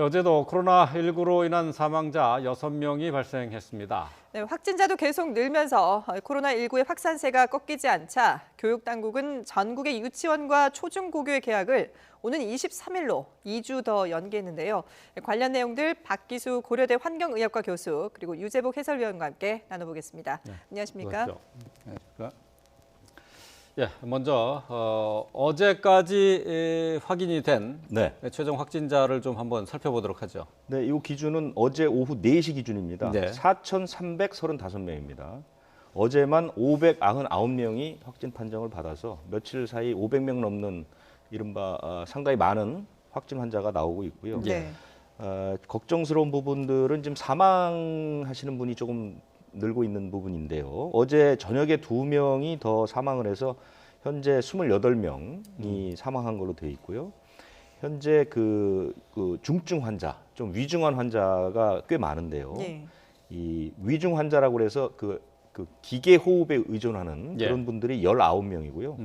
어제도 코로나19로 인한 사망자 6명이 발생했습니다. 네, 확진자도 계속 늘면서 코로나19의 확산세가 꺾이지 않자 교육당국은 전국의 유치원과 초중고교의 개학을 오는 23일로 2주 더 연기했는데요. 관련 내용들 박기수 고려대 환경의학과 교수 그리고 유재복 해설위원과 함께 나눠보겠습니다. 네, 안녕하십니까? 안녕하십니까? 예, 먼저 어제까지 확인이 된 최종 확진자를 좀 한번 살펴보도록 하죠. 네, 이 기준은 어제 오후 4시 기준입니다. 네. 4,335명입니다. 어제만 599명이 확진 판정을 받아서 며칠 사이 500명 넘는 이른바 상당히 많은 확진 환자가 나오고 있고요. 네. 걱정스러운 부분들은 지금 사망하시는 분이 조금 늘고 있는 부분인데요. 어제 저녁에 2명이 더 사망을 해서 현재 28명이 사망한 걸로 되어 있고요. 현재 그 중증 환자, 좀 위중한 환자가 꽤 많은데요. 네. 이 위중 환자라고 해서 그 기계 호흡에 의존하는 그런 분들이 19명이고요.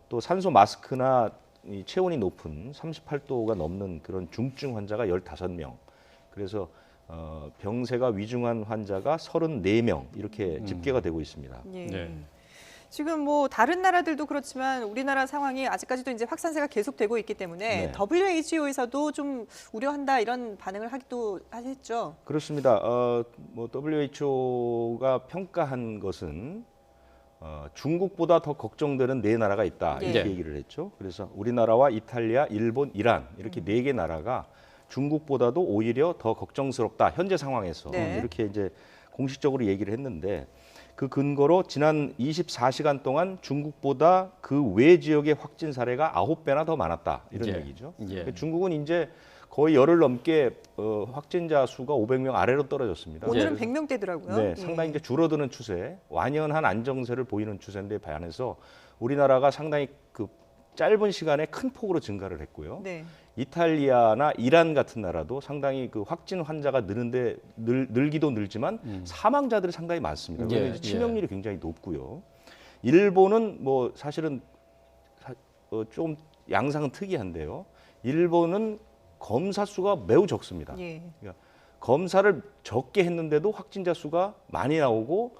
또 산소 마스크나 이 체온이 높은 38도가 넘는 그런 중증 환자가 15명. 그래서 병세가 위중한 환자가 34명 이렇게 집계가 되고 있습니다. 예. 네. 지금 뭐 다른 나라들도 그렇지만 우리나라 상황이 아직까지도 이제 확산세가 계속되고 있기 때문에 네. WHO에서도 좀 우려한다 이런 반응을 하기도 했죠. 그렇습니다. 뭐 WHO가 평가한 것은 중국보다 더 걱정되는 4나라가 있다 이렇게 네. 얘기를 했죠. 그래서 우리나라와 이탈리아, 일본, 이란 이렇게 4개 나라가 중국보다도 오히려 더 걱정스럽다 현재 상황에서 네. 이렇게 이제 공식적으로 얘기를 했는데 그 근거로 지난 24시간 동안 중국보다 그 외 지역의 확진 사례가 9배나 더 많았다 이런 예. 얘기죠. 예. 그러니까 중국은 이제 거의 열흘 넘게 확진자 수가 500명 아래로 떨어졌습니다. 오늘은 예. 100명대더라고요. 네, 상당히 이제 줄어드는 추세, 완연한 안정세를 보이는 추세인데 반해서 우리나라가 상당히 그 짧은 시간에 큰 폭으로 증가를 했고요. 네. 이탈리아나 이란 같은 나라도 상당히 그 확진 환자가 늘는데 늘기도 늘지만 사망자들이 상당히 많습니다. 예, 그래서 치명률이 굉장히 높고요. 일본은 뭐 사실은 좀 양상은 특이한데요. 일본은 검사 수가 매우 적습니다. 예. 그러니까 검사를 적게 했는데도 확진자 수가 많이 나오고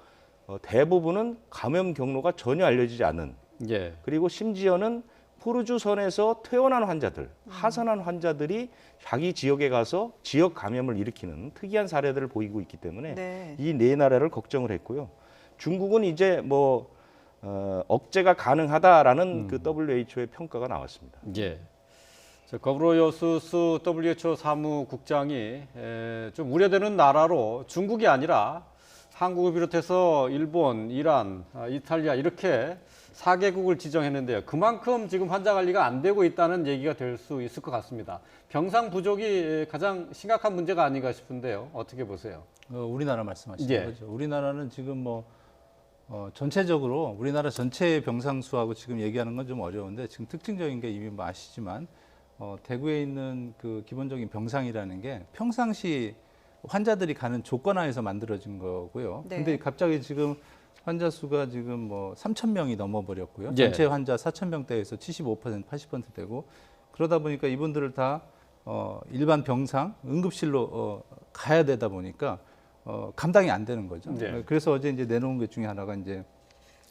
대부분은 감염 경로가 전혀 알려지지 않은 예. 그리고 심지어는 푸르주선에서 퇴원한 환자들, 하선한 환자들이 자기 지역에 가서 지역 감염을 일으키는 특이한 사례들을 보이고 있기 때문에 네. 이 4나라를 걱정을 했고요. 중국은 이제 뭐 억제가 가능하다라는 그 WHO의 평가가 나왔습니다. 예. 거브로요스스 WHO 사무국장이 좀 우려되는 나라로 중국이 아니라 한국을 비롯해서 일본, 이란, 이탈리아 이렇게 4개국을 지정했는데요. 그만큼 지금 환자 관리가 안 되고 있다는 얘기가 될 수 있을 것 같습니다. 병상 부족이 가장 심각한 문제가 아닌가 싶은데요. 어떻게 보세요? 우리나라 말씀하시는 예. 거죠. 우리나라는 지금 뭐 전체적으로 우리나라 전체의 병상 수하고 지금 얘기하는 건 좀 어려운데 지금 특징적인 게 이미 뭐 아시지만 대구에 있는 그 기본적인 병상이라는 게 평상시 환자들이 가는 조건하에서 만들어진 거고요. 네. 근데 갑자기 지금 환자 수가 지금 뭐 3,000명이 넘어버렸고요. 예. 전체 환자 4,000명대에서 75%, 80% 되고 그러다 보니까 이분들을 다 일반 병상, 응급실로 가야 되다 보니까 감당이 안 되는 거죠. 네. 그래서 어제 이제 내놓은 것 중에 하나가 이제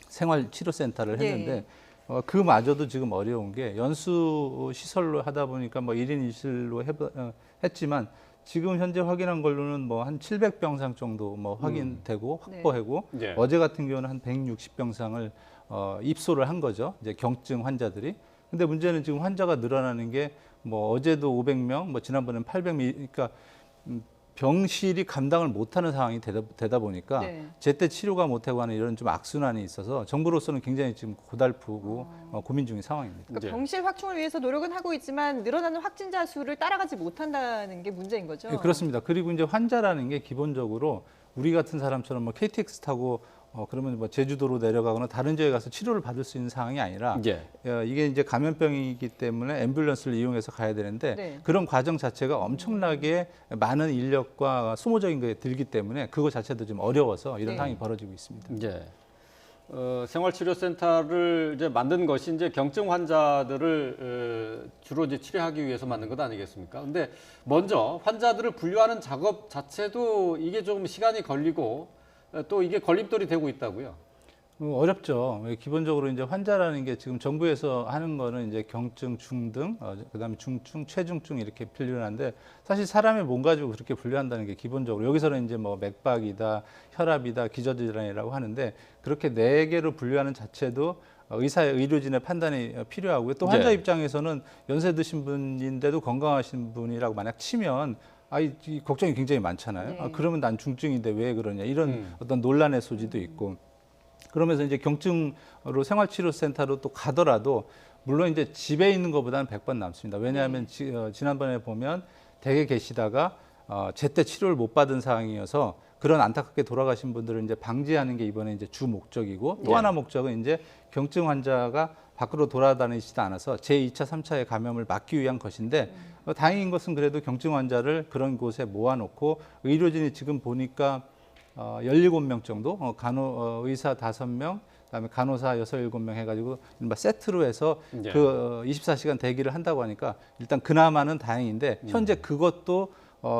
생활치료센터를 예. 했는데 그마저도 지금 어려운 게 연수 시설로 하다 보니까 뭐 1인 1실로 했지만 지금 현재 확인한 걸로는 뭐 한 700병상 정도 뭐 확인되고 확보하고 네. 어제 같은 경우는 한 160병상을 입소를 한 거죠. 이제 경증 환자들이. 근데 문제는 지금 환자가 늘어나는 게 뭐 어제도 500명, 뭐 지난번에는 800명, 그러니까 병실이 감당을 못하는 상황이 되다 보니까 네. 제때 치료가 못하고 하는 이런 좀 악순환이 있어서 정부로서는 굉장히 지금 고달프고 고민 중인 상황입니다. 그러니까 네. 병실 확충을 위해서 노력은 하고 있지만 늘어나는 확진자 수를 따라가지 못한다는 게 문제인 거죠. 네, 그렇습니다. 그리고 이제 환자라는 게 기본적으로 우리 같은 사람처럼 뭐 KTX 타고 그러면 뭐 제주도로 내려가거나 다른 지역에 가서 치료를 받을 수 있는 상황이 아니라 예. 이게 이제 감염병이기 때문에 앰뷸런스를 이용해서 가야 되는데 네. 그런 과정 자체가 엄청나게 많은 인력과 소모적인 거에 들기 때문에 그거 자체도 좀 어려워서 이런 네. 상황이 벌어지고 있습니다. 예. 생활치료센터를 이제 만든 것이 이제 경증 환자들을 주로 이제 치료하기 위해서 만든 것 아니겠습니까? 근데 먼저 환자들을 분류하는 작업 자체도 이게 조금 시간이 걸리고 또 이게 걸림돌이 되고 있다고요. 어렵죠. 기본적으로 이제 환자라는 게 지금 정부에서 하는 거는 이제 경증, 중등, 그다음에 중증, 최중증 이렇게 분류를 하는데 사실 사람의 몸 가지고 그렇게 분류한다는 게 기본적으로 여기서는 이제 뭐 맥박이다, 혈압이다, 기저질환이라고 하는데 그렇게 네 개로 분류하는 자체도 의료진의 판단이 필요하고요. 또 환자 네. 입장에서는 연세 드신 분인데도 건강하신 분이라고 만약 치면 이 걱정이 굉장히 많잖아요. 네. 그러면 난 중증인데 왜 그러냐 이런 어떤 논란의 소지도 있고. 그러면서 이제 경증으로 생활치료센터로 또 가더라도 물론 이제 집에 있는 것보다는 100번 남습니다. 왜냐하면 지난번에 보면 댁에 계시다가 제때 치료를 못 받은 상황이어서 그런 안타깝게 돌아가신 분들을 이제 방지하는 게 이번에 이제 주 목적이고 또 네. 하나 목적은 이제 경증 환자가 밖으로 돌아다니지도 않아서 제2차, 3차의 감염을 막기 위한 것인데 다행인 것은 그래도 경증 환자를 그런 곳에 모아놓고 의료진이 지금 보니까 17명 정도, 의사 5명, 그다음에 간호사 6, 7명 해가지고 세트로 해서 네. 그 24시간 대기를 한다고 하니까 일단 그나마는 다행인데 현재 그것도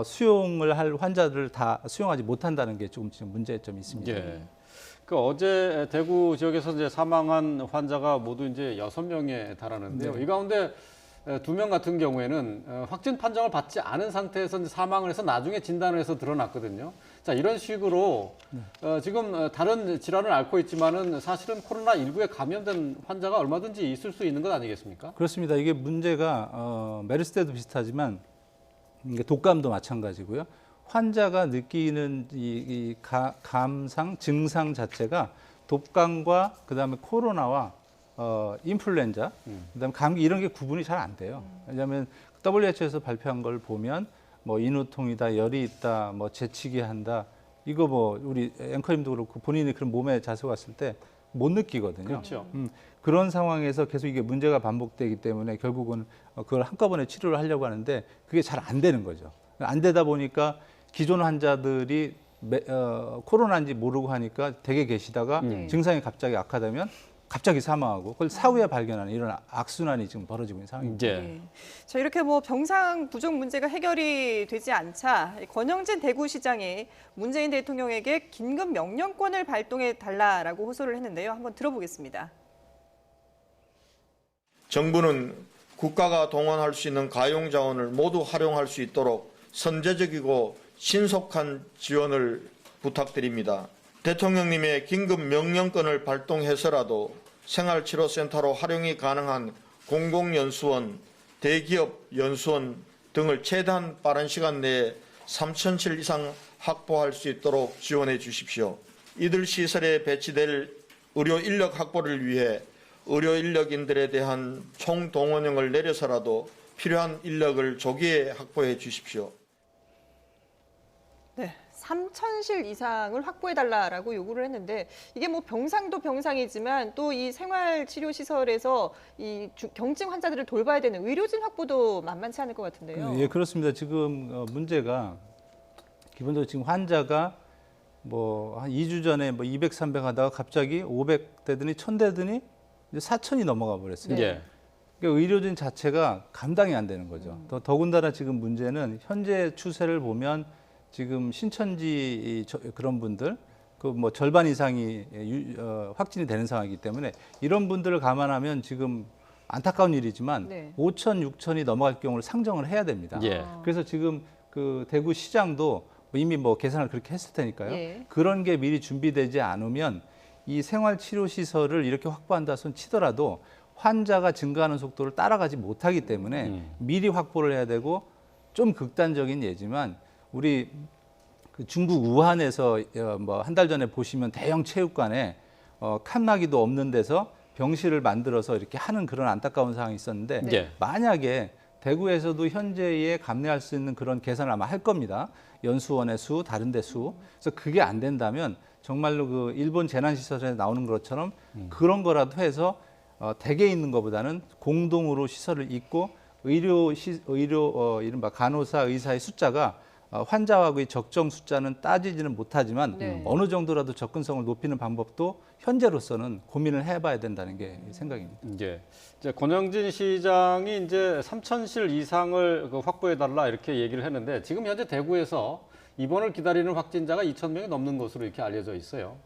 수용을 할 환자들을 다 수용하지 못한다는 게 조금 지금 문제점이 있습니다. 예. 그 어제 대구 지역에서 이제 사망한 환자가 모두 이제 6명에 달하는데요. 네. 이 가운데 2명 같은 경우에는 확진 판정을 받지 않은 상태에서 이제 사망을 해서 나중에 진단을 해서 드러났거든요. 자, 이런 식으로 지금 다른 질환을 앓고 있지만은 사실은 코로나19에 감염된 환자가 얼마든지 있을 수 있는 것 아니겠습니까? 그렇습니다. 이게 문제가 메르스 때도 비슷하지만 이게 독감도 마찬가지고요. 환자가 느끼는 이 감상, 증상 자체가 독감과 그다음에 코로나와 인플루엔자, 그다음에 감기 이런 게 구분이 잘 안 돼요. 왜냐하면 WHO에서 발표한 걸 보면 뭐 인후통이다, 열이 있다, 뭐 재치기 한다. 이거 뭐 우리 앵커님도 그렇고 본인이 그런 몸의 자세가 왔을 때 못 느끼거든요. 그렇죠. 그런 상황에서 계속 이게 문제가 반복되기 때문에 결국은 그걸 한꺼번에 치료를 하려고 하는데 그게 잘 안 되는 거죠. 안 되다 보니까 기존 환자들이 코로나인지 모르고 하니까 댁에 계시다가 증상이 갑자기 악화되면 갑자기 사망하고 그걸 사후에 발견하는 이런 악순환이 지금 벌어지고 있는 상황입니다. 이제 네. 자, 이렇게 뭐 병상 부족 문제가 해결이 되지 않자 권영진 대구시장이 문재인 대통령에게 긴급 명령권을 발동해 달라라고 호소를 했는데요. 한번 들어보겠습니다. 정부는 국가가 동원할 수 있는 가용 자원을 모두 활용할 수 있도록 선제적이고 신속한 지원을 부탁드립니다. 대통령님의 긴급 명령권을 발동해서라도 생활치료센터로 활용이 가능한 공공연수원, 대기업 연수원 등을 최대한 빠른 시간 내에 3,000실 이상 확보할 수 있도록 지원해 주십시오. 이들 시설에 배치될 의료 인력 확보를 위해 의료 인력인들에 대한 총동원령을 내려서라도 필요한 인력을 조기에 확보해 주십시오. 네, 3,000실 이상을 확보해달라라고 요구를 했는데 이게 뭐 병상도 병상이지만 또 이 생활치료시설에서 이 경증 환자들을 돌봐야 되는 의료진 확보도 만만치 않을 것 같은데요. 예, 그렇습니다. 지금 문제가 기본적으로 지금 환자가 뭐 한 2주 전에 뭐 200, 300 하다가 갑자기 500 되더니 1000 되더니 이제 4000이 넘어가 버렸어요. 예. 그러니까 의료진 자체가 감당이 안 되는 거죠. 더군다나 지금 문제는 현재 추세를 보면 지금 신천지 그런 분들 그 뭐 절반 이상이 확진이 되는 상황이기 때문에 이런 분들을 감안하면 지금 안타까운 일이지만 네. 5천, 6천이 넘어갈 경우를 상정을 해야 됩니다. 예. 그래서 지금 그 대구 시장도 이미 뭐 계산을 그렇게 했을 테니까요. 예. 그런 게 미리 준비되지 않으면 이 생활치료시설을 이렇게 확보한다 손 치더라도 환자가 증가하는 속도를 따라가지 못하기 때문에 미리 확보를 해야 되고 좀 극단적인 예지만 우리 그 중국 우한에서 뭐 한 달 전에 보시면 대형 체육관에 칸막이도 없는 데서 병실을 만들어서 이렇게 하는 그런 안타까운 상황이 있었는데 네. 만약에 대구에서도 현재에 감내할 수 있는 그런 계산을 아마 할 겁니다. 연수원의 수, 다른 데 수. 그래서 그게 안 된다면 정말로 그 일본 재난시설에 나오는 것처럼 그런 거라도 해서 댁에 있는 것보다는 공동으로 시설을 잇고 이른바 간호사, 의사의 숫자가 환자하고의 적정 숫자는 따지지는 못하지만 네. 어느 정도라도 접근성을 높이는 방법도 현재로서는 고민을 해봐야 된다는 게 생각입니다. 이제 권영진 시장이 이제 3,000실 이상을 확보해달라 이렇게 얘기를 했는데 지금 현재 대구에서 입원을 기다리는 확진자가 2,000명이 넘는 것으로 이렇게 알려져 있어요.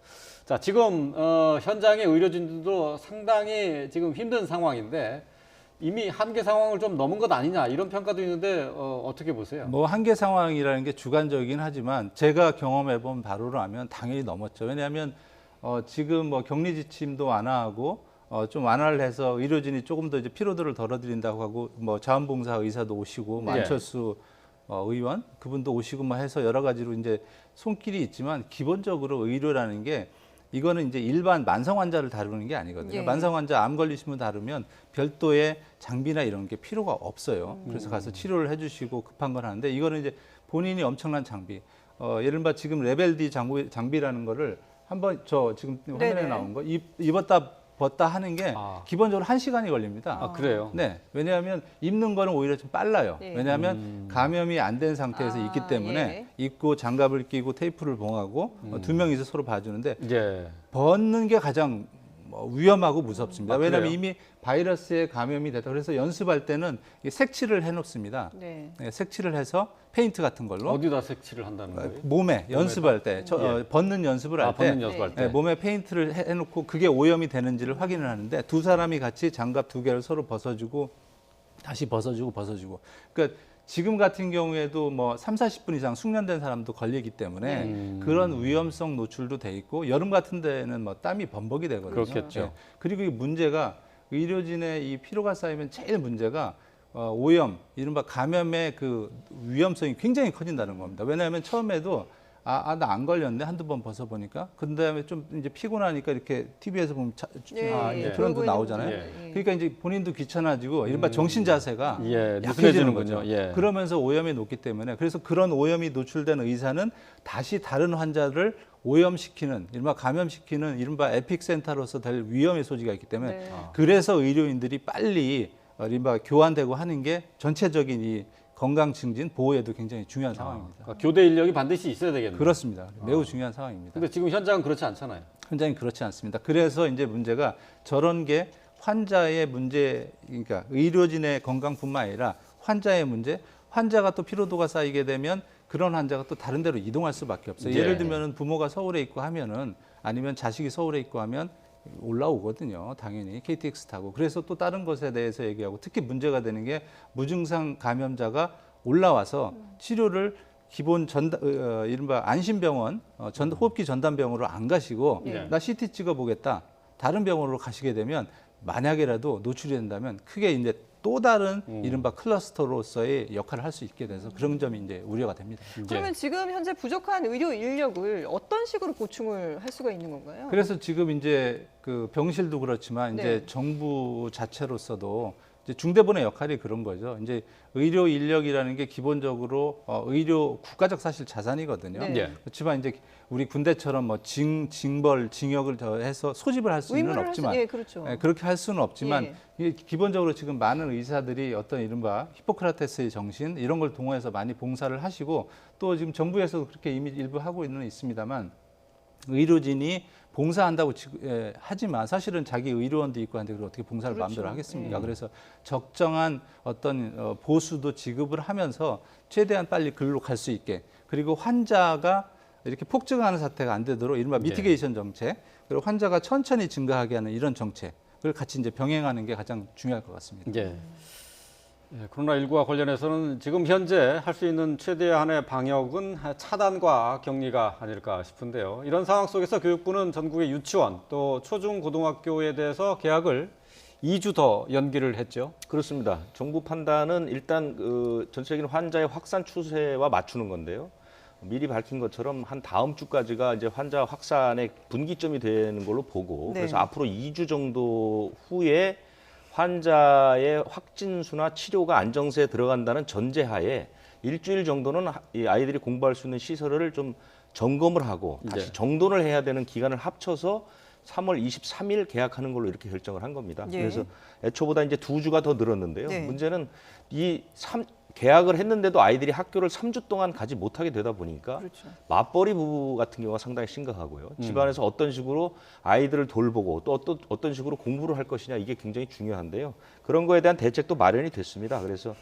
자, 지금 현장의 의료진들도 상당히 지금 힘든 상황인데 이미 한계 상황을 좀 넘은 것 아니냐 이런 평가도 있는데 어떻게 보세요? 뭐 한계 상황이라는 게 주관적이긴 하지만 제가 경험해본 바로로 하면 당연히 넘었죠. 왜냐하면 지금 뭐 격리 지침도 완화하고 좀 완화를 해서 의료진이 조금 더 이제 피로도를 덜어드린다고 하고 뭐 자원봉사 의사도 오시고 뭐 예. 안철수 의원 그분도 오시고 뭐 해서 여러 가지로 이제 손길이 있지만 기본적으로 의료라는 게 이거는 이제 일반 만성 환자를 다루는 게 아니거든요. 예. 만성 환자 암 걸리신 분 다루면 별도의 장비나 이런 게 필요가 없어요. 그래서 가서 치료를 해주시고 급한 건 하는데 이거는 이제 본인이 엄청난 장비. 예를 들어 지금 레벨 D 장비라는 거를 한번 저 지금 화면에 네네. 나온 거 입었다 벗다 하는 게 기본적으로 1시간이 걸립니다. 아, 그래요? 네, 왜냐하면 입는 거는 오히려 좀 빨라요. 예. 왜냐하면 감염이 안 된 상태에서 있기 때문에 예. 입고 장갑을 끼고 테이프를 봉하고 두 명이서 서로 봐주는데 예. 벗는 게 가장 위험하고 무섭습니다. 아, 왜냐하면 그래요? 이미 바이러스에 감염이 됐다. 그래서 연습할 때는 색칠을 해놓습니다. 네. 네, 색칠을 해서 페인트 같은 걸로 어디다 색칠을 한다는 거예요? 몸에 연습할 때 벗는 연습을 할 때 벗는 연습할 때. 몸에 페인트를 해놓고 그게 오염이 되는지를 확인을 하는데 두 사람이 같이 장갑 두 개를 서로 벗어주고 다시 벗어주고 그러니까 지금 같은 경우에도 뭐 30-40분 이상 숙련된 사람도 걸리기 때문에 그런 위험성 노출도 돼 있고 여름 같은 데는 뭐 땀이 범벅이 되거든요. 그렇겠죠. 예. 그리고 이 문제가 의료진의 이 피로가 쌓이면 제일 문제가 오염, 이른바 감염의 그 위험성이 굉장히 커진다는 겁니다. 왜냐하면 처음에도 나 안 걸렸네 한두 번 벗어보니까 그 다음에 좀 이제 피곤하니까 이렇게 TV에서 보면 예. 표현도 돌고 나오잖아요. 있는 분들. 예. 그러니까 이제 본인도 귀찮아지고 이른바 정신 자세가 예, 약해지는 느슨해지는군요. 거죠. 예. 그러면서 오염이 높기 때문에 그래서 그런 오염이 노출된 의사는 다시 다른 환자를 오염시키는 이른바 감염시키는 이른바 에픽센터로서 될 위험의 소지가 있기 때문에 네. 그래서 의료인들이 빨리 이른바 교환되고 하는 게 전체적인 이 건강 증진 보호에도 굉장히 중요한 상황입니다. 그러니까 교대 인력이 반드시 있어야 되겠네요. 그렇습니다. 매우 중요한 상황입니다. 근데 지금 현장은 그렇지 않잖아요. 현장이 그렇지 않습니다. 그래서 이제 문제가 저런 게 환자의 문제, 그러니까 의료진의 건강뿐만 아니라 환자의 문제, 환자가 또 피로도가 쌓이게 되면 그런 환자가 또 다른 데로 이동할 수밖에 없어요. 예. 예를 들면 부모가 서울에 있고 하면은 아니면 자식이 서울에 있고 하면 올라오거든요. 당연히 KTX 타고. 그래서 또 다른 것에 대해서 얘기하고 특히 문제가 되는 게 무증상 감염자가 올라와서 치료를 기본 이른바 안심병원 호흡기 전담병원으로 안 가시고 예. 나 CT 찍어보겠다. 다른 병원으로 가시게 되면 만약에라도 노출이 된다면 크게 이제 또 다른 이른바 클러스터로서의 역할을 할 수 있게 돼서 그런 점이 이제 우려가 됩니다. 그러면 지금 현재 부족한 의료 인력을 어떤 식으로 보충을 할 수가 있는 건가요? 그래서 지금 이제 그 병실도 그렇지만 네. 이제 정부 자체로서도 이제 중대본의 역할이 그런 거죠. 이제 의료 인력이라는 게 기본적으로 의료 국가적 사실 자산이거든요. 네. 예. 그렇지만 이제 우리 군대처럼 뭐 징벌, 징역을 더해서 소집을 할 수는 의무를 없지만 예, 그렇죠. 그렇게 할 수는 없지만 예. 이게 기본적으로 지금 많은 의사들이 어떤 이른바 히포크라테스의 정신 이런 걸 동원해서 많이 봉사를 하시고 또 지금 정부에서도 그렇게 이미 일부 하고 있습니다만 의료진이 봉사한다고 하지만 사실은 자기 의료원도 있고 한데 그걸 어떻게 봉사를 그렇죠. 마음대로 하겠습니까? 예. 그래서 적정한 어떤 보수도 지급을 하면서 최대한 빨리 글로 갈 수 있게 그리고 환자가 이렇게 폭증하는 사태가 안 되도록 이른바 미티게이션 정책 그리고 환자가 천천히 증가하게 하는 이런 정책을 같이 이제 병행하는 게 가장 중요할 것 같습니다. 예. 예, 코로나19와 관련해서는 지금 현재 할 수 있는 최대한의 방역은 차단과 격리가 아닐까 싶은데요. 이런 상황 속에서 교육부는 전국의 유치원 또 초중고등학교에 대해서 개학을 2주 더 연기를 했죠. 그렇습니다. 정부 판단은 일단 전체적인 환자의 확산 추세와 맞추는 건데요. 미리 밝힌 것처럼 한 다음 주까지가 이제 환자 확산의 분기점이 되는 걸로 보고 네. 그래서 앞으로 2주 정도 후에 환자의 확진수나 치료가 안정세에 들어간다는 전제하에 일주일 정도는 이 아이들이 공부할 수 있는 시설을 좀 점검을 하고 다시 네. 정돈을 해야 되는 기간을 합쳐서 3월 23일 개학하는 걸로 이렇게 결정을 한 겁니다. 예. 그래서 애초보다 이제 2주가 더 늘었는데요. 네. 문제는 이 계약을 했는데도 아이들이 학교를 3주 동안 가지 못하게 되다 보니까 그렇죠. 맞벌이 부부 같은 경우가 상당히 심각하고요. 집안에서 어떤 식으로 아이들을 돌보고 또 어떤 식으로 공부를 할 것이냐 이게 굉장히 중요한데요. 그런 거에 대한 대책도 마련이 됐습니다. 그래서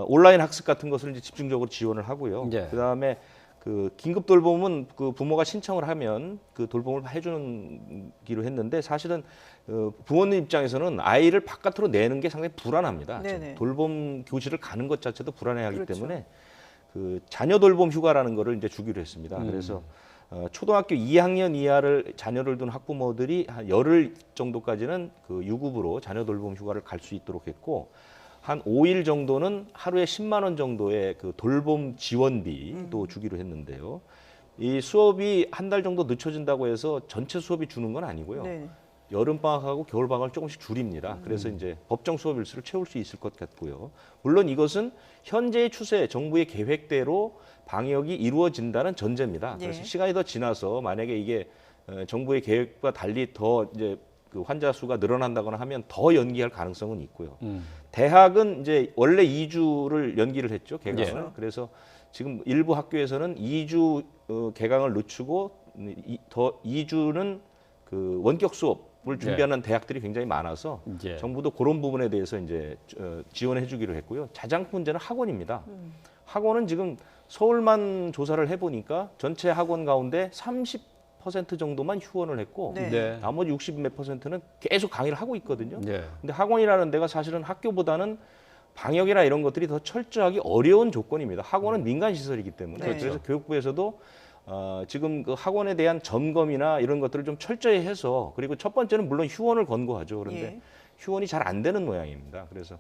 온라인 학습 같은 것을 이제 집중적으로 지원을 하고요. 예. 그다음에 그 긴급 돌봄은 그 부모가 신청을 하면 그 돌봄을 해주기로 했는데 사실은 부모님 입장에서는 아이를 바깥으로 내는 게 상당히 불안합니다. 네네. 돌봄 교실을 가는 것 자체도 불안해하기 그렇죠. 때문에 그 자녀 돌봄 휴가라는 거를 이제 주기로 했습니다. 그래서 초등학교 2학년 이하를 자녀를 둔 학부모들이 한 열흘 정도까지는 그 유급으로 자녀 돌봄 휴가를 갈 수 있도록 했고 한 5일 정도는 하루에 10만 원 정도의 그 돌봄 지원비도 주기로 했는데요. 이 수업이 한 달 정도 늦춰진다고 해서 전체 수업이 주는 건 아니고요. 네. 여름 방학하고 겨울 방학을 조금씩 줄입니다. 그래서 이제 법정 수업 일수를 채울 수 있을 것 같고요. 물론 이것은 현재의 추세, 정부의 계획대로 방역이 이루어진다는 전제입니다. 예. 그래서 시간이 더 지나서 만약에 이게 정부의 계획과 달리 더 이제 그 환자 수가 늘어난다거나 하면 더 연기할 가능성은 있고요. 대학은 이제 원래 2주를 연기를 했죠, 개강을. 예. 그래서 지금 일부 학교에서는 2주 개강을 늦추고 2주는 그 원격 수업을 준비하는 대학들이 굉장히 많아서 예. 정부도 그런 부분에 대해서 이제 지원해 주기로 했고요. 자장 문제는 학원입니다. 학원은 지금 서울만 조사를 해보니까 전체 학원 가운데 30% 정도만 휴원을 했고 네. 네. 나머지 60 몇 %는 계속 강의를 하고 있거든요. 예. 근데 학원이라는 데가 사실은 학교보다는 방역이나 이런 것들이 더 철저하기 어려운 조건입니다. 학원은 민간 시설이기 때문에 네. 그래서 교육부에서도 지금 그 학원에 대한 점검이나 이런 것들을 좀 철저히 해서 그리고 첫 번째는 물론 휴원을 권고하죠. 그런데 예. 휴원이 잘 안 되는 모양입니다. 그래서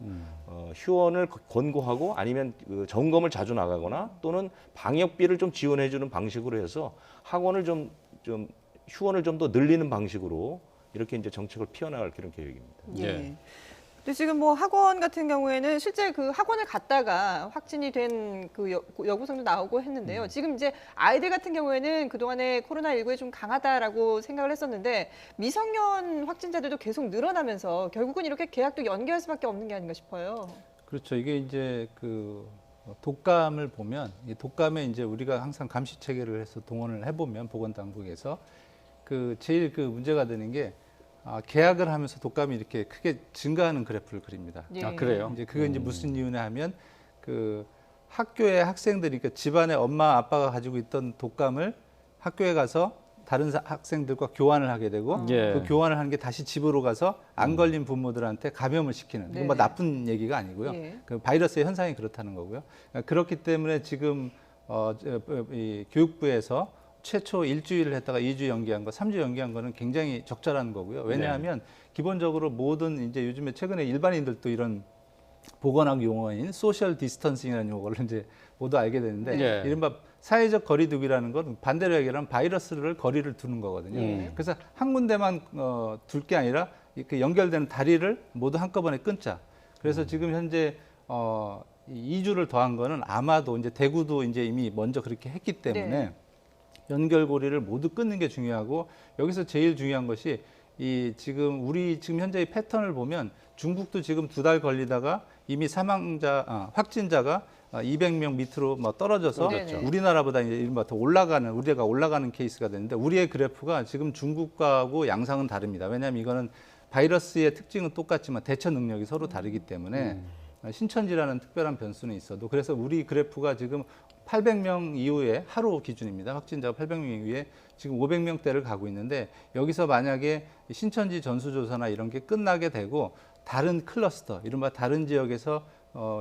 휴원을 권고하고 아니면 그 점검을 자주 나가거나 또는 방역비를 좀 지원해주는 방식으로 해서 학원을 좀 휴원을 좀 더 늘리는 방식으로 이렇게 이제 정책을 피워나갈 그런 계획입니다. 예. 예. 근데 지금 뭐 학원 같은 경우에는 실제 그 학원을 갔다가 확진이 된 그 여고생도 나오고 했는데요. 지금 이제 아이들 같은 경우에는 그동안에 코로나19에 좀 강하다라고 생각을 했었는데 미성년 확진자들도 계속 늘어나면서 결국은 이렇게 계약도 연기할 수밖에 없는 게 아닌가 싶어요. 그렇죠. 이게 이제 그 독감을 보면 이 독감에 이제 우리가 항상 감시 체계를 해서 동원을 해보면 보건당국에서 그 제일 그 문제가 되는 게 계약을 하면서 독감이 이렇게 크게 증가하는 그래프를 그립니다. 예. 아, 그래요? 이제 그게 이제 무슨 이유냐 하면 그 학교의 학생들이 그러니까 집안에 엄마 아빠가 가지고 있던 독감을 학교에 가서 다른 학생들과 교환을 하게 되고 예. 그 교환을 하는 게 다시 집으로 가서 안 걸린 부모들한테 감염을 시키는 이건 뭐 네네. 나쁜 얘기가 아니고요. 예. 그 바이러스의 현상이 그렇다는 거고요. 그렇기 때문에 지금 이 교육부에서 최초 일주일을 했다가 2주 연기한 거, 3주 연기한 거는 굉장히 적절한 거고요. 왜냐하면 기본적으로 모든 이제 요즘에 최근에 일반인들도 이런 보건학 용어인 소셜 디스턴싱이라는 용어를 이제 모두 알게 되는데 네. 이른바 사회적 거리두기라는 건 반대로 얘기하면 바이러스를 거리를 두는 거거든요. 그래서 한 군데만 둘 게 아니라 그 연결되는 다리를 모두 한꺼번에 끊자. 그래서 지금 현재 2주를 더한 거는 아마도 이제 대구도 이제 이미 먼저 그렇게 했기 때문에 네. 연결고리를 모두 끊는 게 중요하고 여기서 제일 중요한 것이 이 지금 우리 지금 현재의 패턴을 보면 중국도 지금 2달 걸리다가 이미 확진자가 200명 밑으로 뭐 떨어져서 그렇죠. 우리나라보다 이제 이른바 더 우리가 올라가는 케이스가 되는데 우리의 그래프가 지금 중국하고 양상은 다릅니다. 왜냐하면 이거는 바이러스의 특징은 똑같지만 대처 능력이 서로 다르기 때문에 신천지라는 특별한 변수는 있어도 그래서 우리 그래프가 지금 800명 이후에 하루 기준입니다. 확진자가 800명 이후에 지금 500명대를 가고 있는데 여기서 만약에 신천지 전수조사나 이런 게 끝나게 되고 다른 클러스터, 이른바 다른 지역에서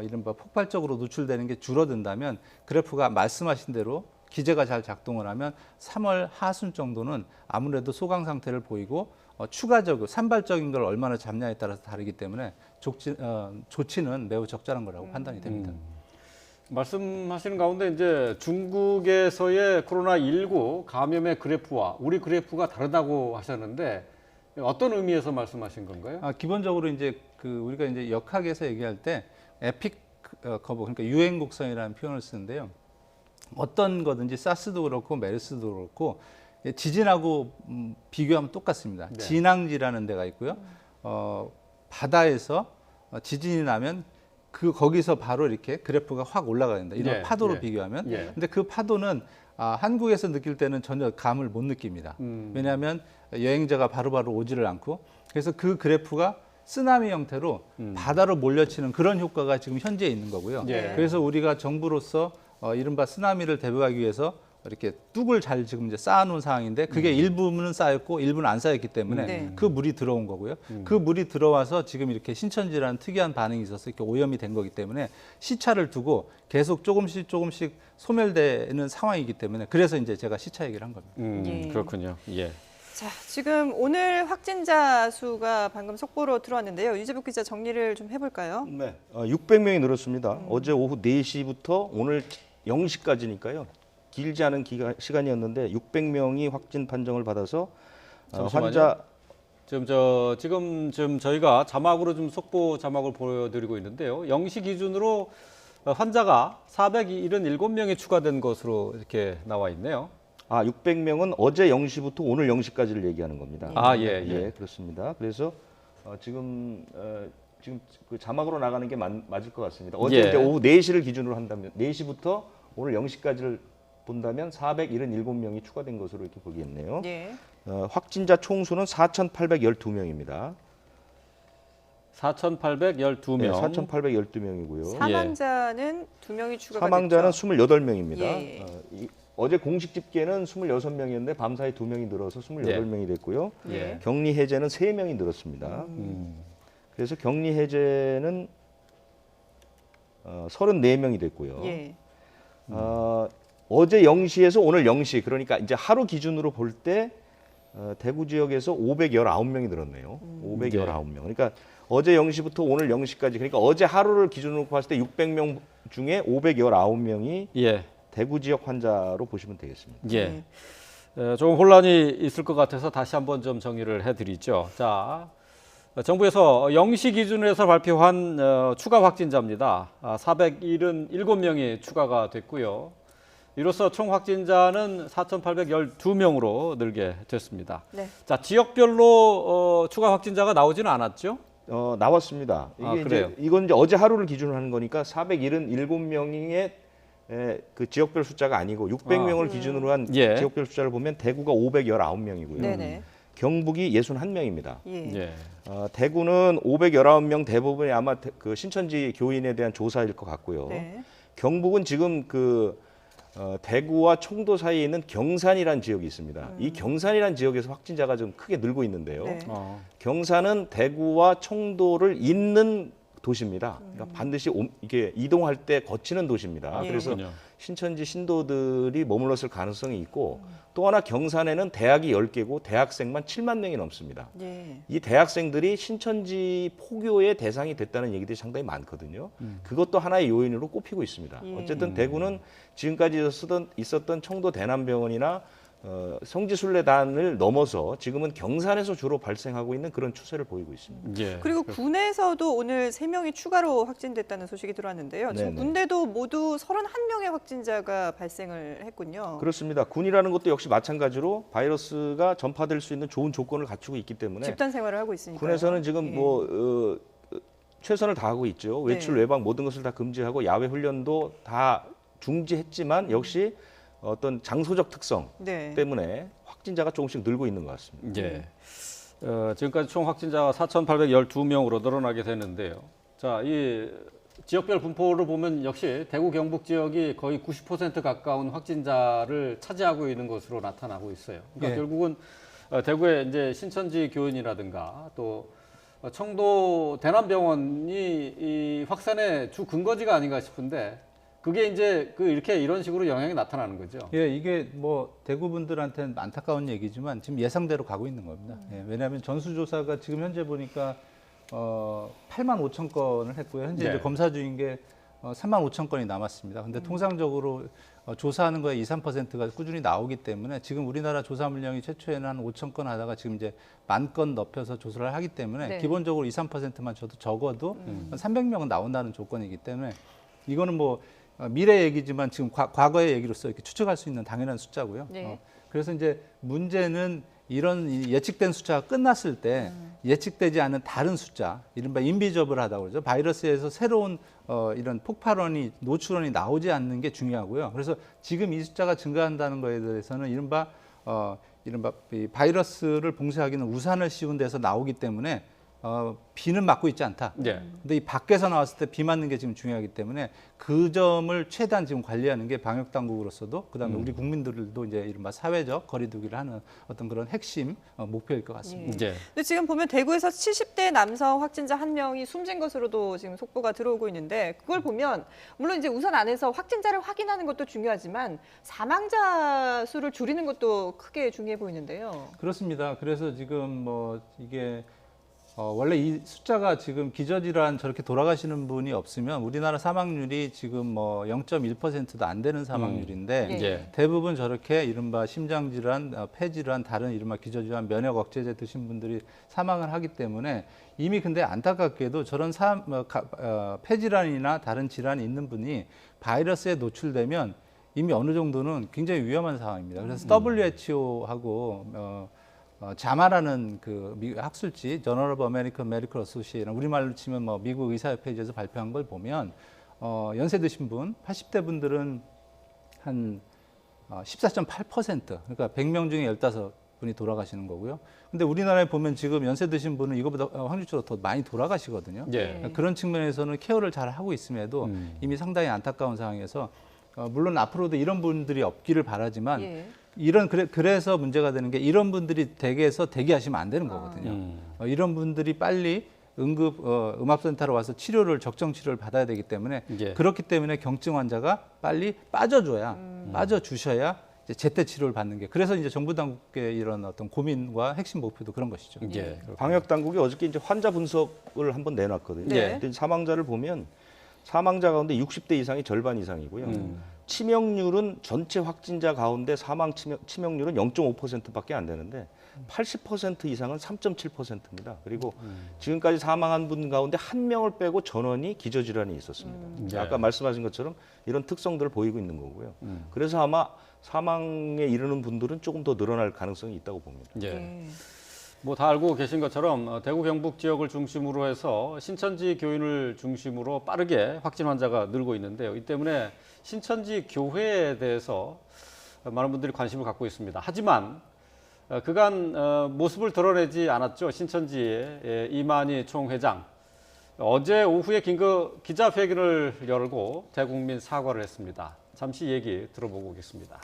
이른바 폭발적으로 노출되는 게 줄어든다면 그래프가 말씀하신 대로 기제가 잘 작동을 하면 3월 하순 정도는 아무래도 소강 상태를 보이고 추가적으로 산발적인 걸 얼마나 잡냐에 따라서 다르기 때문에 조치는 매우 적절한 거라고 판단이 됩니다. 말씀하시는 가운데 이제 중국에서의 코로나19 감염의 그래프와 우리 그래프가 다르다고 하셨는데 어떤 의미에서 말씀하신 건가요? 기본적으로 이제 우리가 이제 역학에서 얘기할 때 에픽 커브 그러니까 유행 곡선이라는 표현을 쓰는데요. 어떤 거든지 사스도 그렇고 메르스도 그렇고 지진하고 비교하면 똑같습니다. 진앙지라는 데가 있고요. 바다에서 지진이 나면 거기서 바로 이렇게 그래프가 확 올라가야 된다. 이런 예, 파도로 예. 비교하면. 예. 근데 그 파도는 한국에서 느낄 때는 전혀 감을 못 느낍니다. 왜냐하면 여행자가 바로바로 오지를 않고 그래서 그 그래프가 쓰나미 형태로 바다로 몰려치는 그런 효과가 지금 현재 있는 거고요. 예. 그래서 우리가 정부로서 이른바 쓰나미를 대비하기 위해서 이렇게 뚝을 잘 지금 이제 쌓아놓은 상황인데 그게 일부는 쌓였고 일부는 안 쌓였기 때문에 네. 그 물이 들어온 거고요. 그 물이 들어와서 지금 이렇게 신천지라는 특이한 반응이 있어서 이렇게 오염이 된 거기 때문에 시차를 두고 계속 조금씩 소멸되는 상황이기 때문에 그래서 이제 제가 시차 얘기를 한 겁니다. 예. 그렇군요. 예. 자, 지금 오늘 확진자 수가 방금 속보로 들어왔는데요. 유재복 기자 정리를 좀 해볼까요? 네. 600명이 늘었습니다. 어제 오후 4시부터 오늘 0시까지니까요. 길지 않은 시간이었는데 600명이 확진 판정을 받아서 잠시만요. 환자 지금 저희가 자막으로 좀 속보 자막을 보여드리고 있는데요. 0시 기준으로 환자가 477명이 추가된 것으로 이렇게 나와 있네요. 600명은 어제 0시부터 오늘 0시까지를 얘기하는 겁니다. 예. 그렇습니다. 그래서 지금 그 자막으로 나가는 게 맞을 것 같습니다. 어제 이제 오후 4시를 기준으로 한다면 4시부터 오늘 0시까지를 본다면 477명이 추가된 것으로 이렇게 보겠네요. 예. 확진자 총수는 4,812명입니다. 4,812명. 네, 4,812명이고요. 사망자는 2명이 추가가 사망자는 됐죠. 28명입니다. 예. 어제 공식 집계는 26명이었는데 밤사이 2명이 늘어서 28명이 됐고요. 예. 격리 해제는 3명이 늘었습니다. 그래서 격리 해제는 34명이 됐고요. 예. 어제 0시에서 오늘 0시 그러니까 이제 하루 기준으로 볼 때 대구 지역에서 519명이 늘었네요. 519명. 그러니까 어제 0시부터 오늘 0시까지 그러니까 어제 하루를 기준으로 봤을 때 600명 중에 519명이 예. 대구 지역 환자로 보시면 되겠습니다. 예. 조금 혼란이 있을 것 같아서 다시 한번 좀 정리를 해드리죠. 자, 정부에서 0시 기준으로 해서 발표한 추가 확진자입니다. 477명이 추가가 됐고요. 이로써 총 확진자는 4,812명으로 늘게 됐습니다. 네. 자, 지역별로 추가 확진자가 나오지는 않았죠? 나왔습니다. 그래요? 이건 이제 어제 하루를 기준으로 하는 거니까 477명의 그 지역별 숫자가 아니고 600명을 기준으로 한 예. 지역별 숫자를 보면 대구가 519명이고요. 네네. 경북이 61명입니다. 예. 예. 대구는 519명 대부분이 아마 그 신천지 교인에 대한 조사일 것 같고요. 네. 경북은 지금 대구와 청도 사이에 있는 경산이라는 지역이 있습니다. 이 경산이라는 지역에서 확진자가 좀 크게 늘고 있는데요. 네. 경산은 대구와 청도를 잇는 도시입니다. 그러니까 반드시 이게 이동할 때 거치는 도시입니다. 예. 그래서 그렇군요. 신천지 신도들이 머물렀을 가능성이 있고 또 하나 경산에는 대학이 10개고 대학생만 7만 명이 넘습니다. 예. 이 대학생들이 신천지 포교의 대상이 됐다는 얘기들이 상당히 많거든요. 그것도 하나의 요인으로 꼽히고 있습니다. 예. 어쨌든 대구는 지금까지 있었던 청도 대남병원이나 성지순례단을 넘어서 지금은 경산에서 주로 발생하고 있는 그런 추세를 보이고 있습니다. 예. 그리고 군에서도 오늘 3명이 추가로 확진됐다는 소식이 들어왔는데요. 지금 네네. 군대도 모두 31명의 확진자가 발생을 했군요. 그렇습니다. 군이라는 것도 역시 마찬가지로 바이러스가 전파될 수 있는 좋은 조건을 갖추고 있기 때문에 집단 생활을 하고 있으니까. 군에서는 지금 최선을 다하고 있죠. 외출, 네. 외박 모든 것을 다 금지하고 야외 훈련도 다 중지했지만 역시 어떤 장소적 특성 네. 때문에 확진자가 조금씩 늘고 있는 것 같습니다. 예. 지금까지 총 확진자가 4,812명으로 늘어나게 되는데요. 자, 이 지역별 분포를 보면 역시 대구 경북 지역이 거의 90% 가까운 확진자를 차지하고 있는 것으로 나타나고 있어요. 그러니까 예. 결국은 대구의 이제 신천지 교인이라든가 또 청도 대남병원이 이 확산의 주 근거지가 아닌가 싶은데 그게 이제 이런 식으로 영향이 나타나는 거죠. 예, 이게 뭐 대구 분들한테는 안타까운 얘기지만 지금 예상대로 가고 있는 겁니다. 예, 왜냐하면 전수조사가 지금 현재 보니까 8만 5천 건을 했고요. 현재 네. 이제 검사 중인 게 3만 5천 건이 남았습니다. 근데 통상적으로 조사하는 거에 2, 3%가 꾸준히 나오기 때문에 지금 우리나라 조사 물량이 최초에는 한 5천 건 하다가 지금 이제 10,000건 넓혀서 조사를 하기 때문에 네. 기본적으로 2, 3%만 적어도 한 300명은 나온다는 조건이기 때문에 이거는 뭐 미래 얘기지만 지금 과거의 얘기로서 이렇게 추측할 수 있는 당연한 숫자고요. 네. 그래서 이제 문제는 이런 예측된 숫자가 끝났을 때 예측되지 않은 다른 숫자, 이른바 인비저블하다고 그러죠. 바이러스에서 새로운 이런 폭발원이 노출원이 나오지 않는 게 중요하고요. 그래서 지금 이 숫자가 증가한다는 거에 대해서는 이른바 이 바이러스를 봉쇄하기는 우산을 씌운 데서 나오기 때문에 비는 맞고 있지 않다. 예. 근데 이 밖에서 나왔을 때 비 맞는 게 지금 중요하기 때문에 그 점을 최대한 지금 관리하는 게 방역 당국으로서도 그다음에 우리 국민들도 이제 이른바 사회적 거리두기를 하는 어떤 그런 핵심 목표일 것 같습니다. 예. 근데 지금 보면 대구에서 70대 남성 확진자 1명이 숨진 것으로도 지금 속보가 들어오고 있는데 그걸 보면 물론 이제 우선 안에서 확진자를 확인하는 것도 중요하지만 사망자 수를 줄이는 것도 크게 중요해 보이는데요. 그렇습니다. 그래서 지금 뭐 이게 원래 이 숫자가 지금 기저질환 저렇게 돌아가시는 분이 없으면 우리나라 사망률이 지금 뭐 0.1%도 안 되는 사망률인데 예. 예. 대부분 저렇게 이른바 심장질환, 폐질환, 다른 이른바 기저질환, 면역 억제제 드신 분들이 사망을 하기 때문에 이미 근데 안타깝게도 저런 폐질환이나 다른 질환이 있는 분이 바이러스에 노출되면 이미 어느 정도는 굉장히 위험한 상황입니다. 그래서 WHO하고 자마라는 그 미국 학술지 저널 오브 아메리칸 메디컬 어소시에이션 우리말로 치면 뭐 미국 의사협회에서 발표한 걸 보면 연세 드신 분 80대 분들은 한 14.8% 그러니까 100명 중에 15분이 돌아가시는 거고요. 근데 우리나라에 보면 지금 연세 드신 분은 이거보다 확률적으로 더 많이 돌아가시거든요. 예. 그런 측면에서는 케어를 잘 하고 있음에도 이미 상당히 안타까운 상황에서 물론 앞으로도 이런 분들이 없기를 바라지만 예. 그래서 문제가 되는 게 이런 분들이 댁에서 대기하시면 안 되는 거거든요. 이런 분들이 빨리 음압센터로 와서 적정 치료를 받아야 되기 때문에 예. 그렇기 때문에 경증 환자가 빨리 빠져주셔야 이제 제때 치료를 받는 게 그래서 이제 정부 당국의 이런 어떤 고민과 핵심 목표도 그런 것이죠. 예. 방역 당국이 어저께 이제 환자 분석을 한번 내놨거든요. 네. 근데 사망자를 보면 사망자 가운데 60대 이상이 절반 이상이고요. 치명률은 전체 확진자 가운데 사망 치명률은 0.5%밖에 안 되는데 80% 이상은 3.7%입니다. 그리고 지금까지 사망한 분 가운데 한 명을 빼고 전원이 기저질환이 있었습니다. 네. 아까 말씀하신 것처럼 이런 특성들을 보이고 있는 거고요. 그래서 아마 사망에 이르는 분들은 조금 더 늘어날 가능성이 있다고 봅니다. 예. 뭐 다 알고 계신 것처럼 대구 경북 지역을 중심으로 해서 신천지 교인을 중심으로 빠르게 확진 환자가 늘고 있는데요. 이 때문에 신천지 교회에 대해서 많은 분들이 관심을 갖고 있습니다. 하지만 그간 모습을 드러내지 않았죠. 신천지의 이만희 총회장. 어제 오후에 긴급 기자회견을 열고 대국민 사과를 했습니다. 잠시 얘기 들어보고 오겠습니다.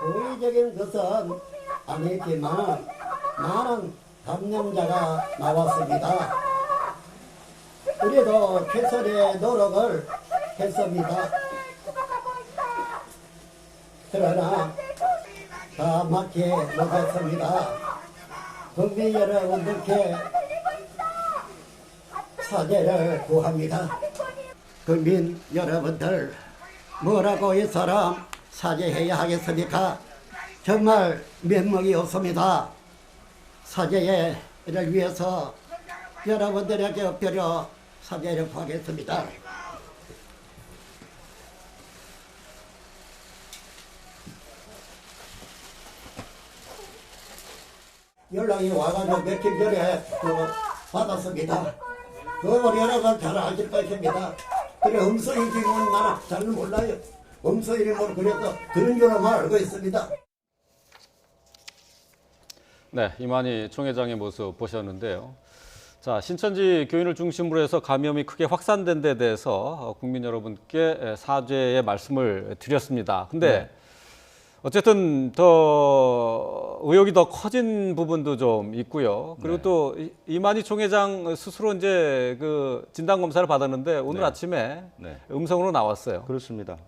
고의적인 것은 아니지만 많은 감염자가 나왔습니다. 우리도 최선의 노력을 했습니다. 그러나 다 맞게 못했습니다. 국민 여러분들께 사죄를 구합니다. 국민 여러분들 뭐라고 이 사람 사죄해야 하겠습니까? 정말 면목이 없습니다. 사죄를 위해서 여러분들에게 엎드려 사죄를 구하겠습니다. 연락이 와가지고 며칠 전에 받았습니다. 그걸 여러분 잘 아실 것입니다. 그래 음성인지 뭐 나는 잘 몰라요. 음성인이 뭐 그래서 그런 줄로만 알고 있습니다. 네, 이만희 총회장의 모습 보셨는데요. 자, 신천지 교인을 중심으로 해서 감염이 크게 확산된 데 대해서 국민 여러분께 사죄의 말씀을 드렸습니다. 근데 어쨌든 더 의혹이 더 커진 부분도 좀 있고요. 그리고 또 이만희 총회장 스스로 이제 그 진단 검사를 받았는데 오늘 네. 아침에 네. 음성으로 나왔어요. 그렇습니다.